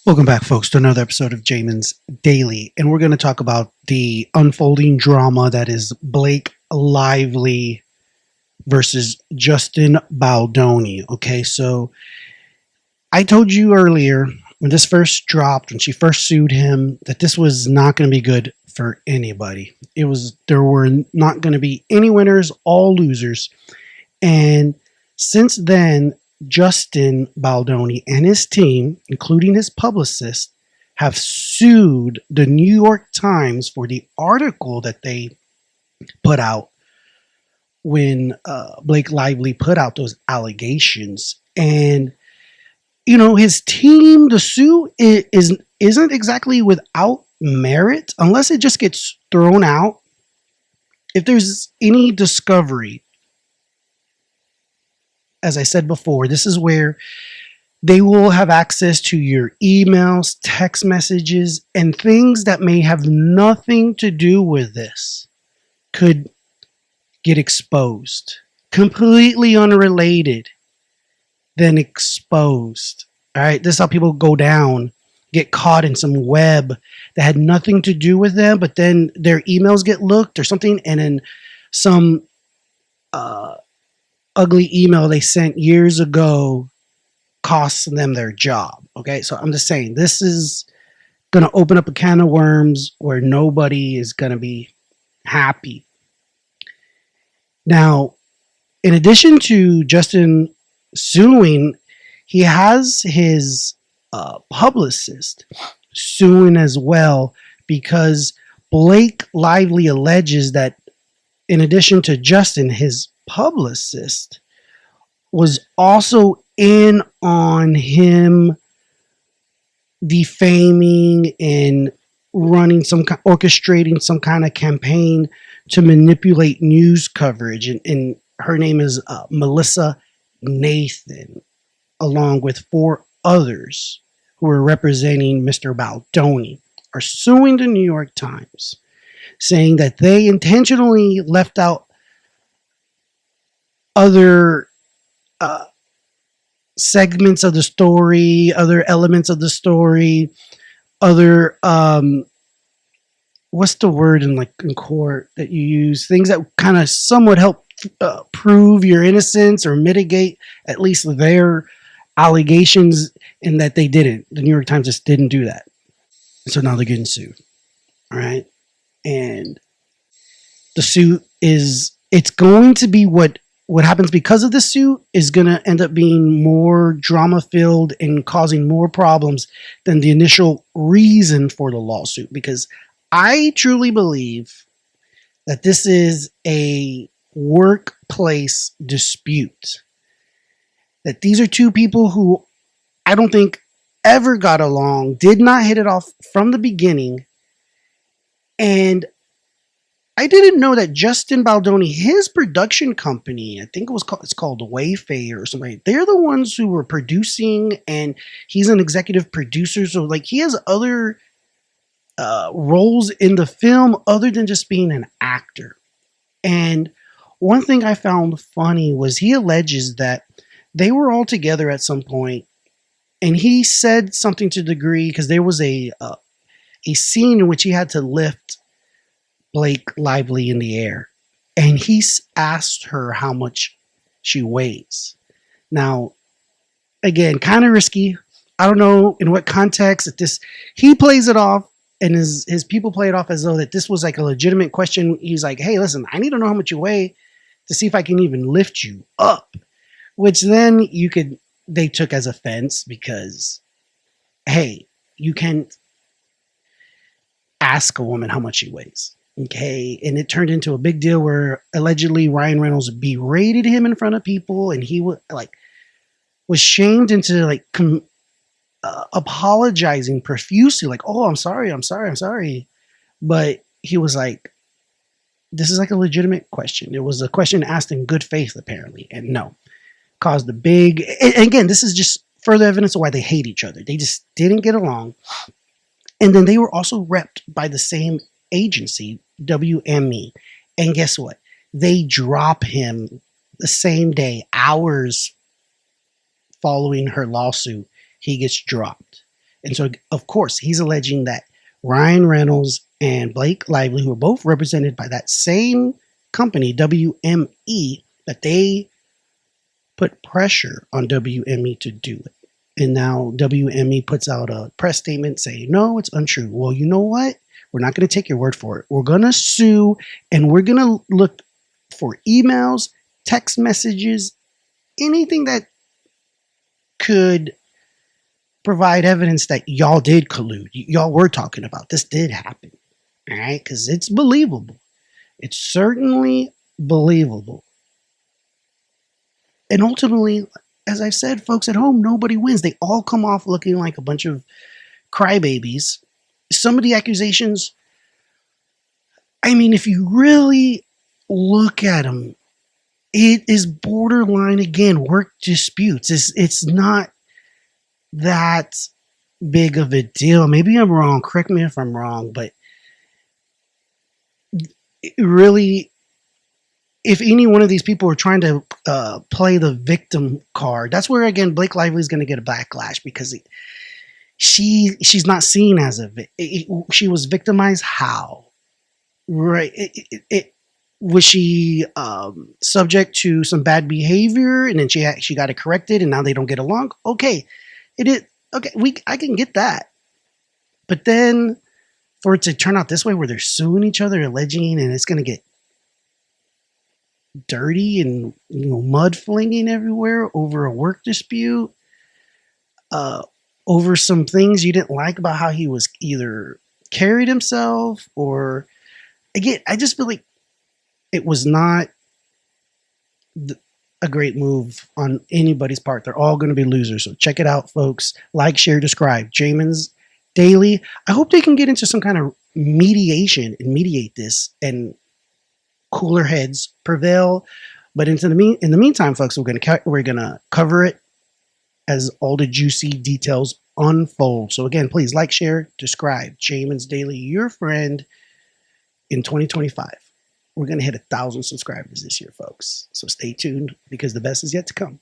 Welcome back, folks, to another episode of Jamin's Daily. And we're going to talk about the unfolding drama that is Blake Lively versus Justin Baldoni. Okay, so I told you earlier when this first dropped, when she first sued him, that this was not going to be good for anybody. There were not going to be any winners, all losers. And since then, Justin Baldoni and his team, including his publicist, have sued the New York Times for the article that they put out when Blake Lively put out those allegations. And his team, the suit isn't exactly without merit unless it just gets thrown out. If there's any discovery, as I said before, this is where they will have access to your emails, text messages, and things that may have nothing to do with this could get exposed. Completely unrelated, then exposed. All right, this is how people go down, get caught in some web that had nothing to do with them, but then their emails get looked or something, and then some ugly email they sent years ago costs them their job. Okay, so I'm just saying this is going to open up a can of worms where nobody is going to be happy. Now, in addition to Justin suing, he has his publicist suing as well, because Blake Lively alleges that in addition to Justin, his publicist was also in on him defaming and orchestrating some kind of campaign to manipulate news coverage. And her name is Melissa Nathan, along with 4 others who are representing Mr. Baldoni, are suing the New York Times, saying that they intentionally left out other segments of the story, other elements of the story, other what's the word in court that you use? Things that kind of somewhat help prove your innocence or mitigate at least their allegations, and that they didn't. The New York Times just didn't do that. So now they're getting sued. All right. And the suit it's going to be what happens because of the suit is going to end up being more drama filled and causing more problems than the initial reason for the lawsuit. Because I truly believe that this is a workplace dispute. That these are 2 people who I don't think ever got along, did not hit it off from the beginning. And I didn't know that Justin Baldoni, his production company, I think it's called Wayfair or something. They're the ones who were producing, and he's an executive producer. So he has other roles in the film other than just being an actor. And one thing I found funny was he alleges that they were all together at some point, and he said something to the degree, because there was a scene in which he had to lift Blake Lively in the air, and he asked her how much she weighs. Now, again, kind of risky. I don't know in what context he plays it off, and his people play it off as though that this was a legitimate question. He's like, hey, listen, I need to know how much you weigh to see if I can even lift you up, which then they took as offense, because, hey, you can't ask a woman how much she weighs. Okay, and it turned into a big deal where allegedly Ryan Reynolds berated him in front of people, and he was shamed into apologizing profusely, oh, I'm sorry. But he was like, this is a legitimate question. It was a question asked in good faith, apparently, and no, caused a big. And again, this is just further evidence of why they hate each other. They just didn't get along, and then they were also repped by the same agency, WME, and guess what? They drop him the same day, hours following her lawsuit. He gets dropped. And so, of course, he's alleging that Ryan Reynolds and Blake Lively, who are both represented by that same company, WME, that they put pressure on WME to do it. And now WME puts out a press statement saying, no, it's untrue. Well, you know what? We're not going to take your word for it. We're going to sue, and we're going to look for emails, text messages, anything that could provide evidence that y'all did collude. Y'all were talking about this did happen. All right? Because it's believable. It's certainly believable. And ultimately, as I've said, folks at home, nobody wins. They all come off looking like a bunch of crybabies. Some of the accusations, I mean, if you really look at them, it is borderline, again, work disputes. It's not that big of a deal. Maybe I'm wrong. Correct me if I'm wrong, but it really, if any one of these people are trying to play the victim card, that's where, again, Blake Lively is going to get a backlash because she's not seen as a she was victimized. How? Right? Was she subject to some bad behavior, and then she got it corrected, and now they don't get along? Okay, it is okay. I can get that, but then for it to turn out this way, where they're suing each other, alleging, and it's going to get dirty and mud flinging everywhere over a work dispute, over some things you didn't like about how he was either carried himself, or again, I just feel like it was not a great move on anybody's part. They're all going to be losers. So check it out, folks. Like, share, subscribe. Jamin's Daily. I hope they can get into some kind of mediation and mediate this, and cooler heads prevail. But in the meantime, folks, we're gonna cover it as all the juicy details unfold. So again, please like, share, subscribe. Jamin's Daily, your friend in 2025. We're gonna hit 1,000 subscribers this year, folks. So stay tuned because the best is yet to come.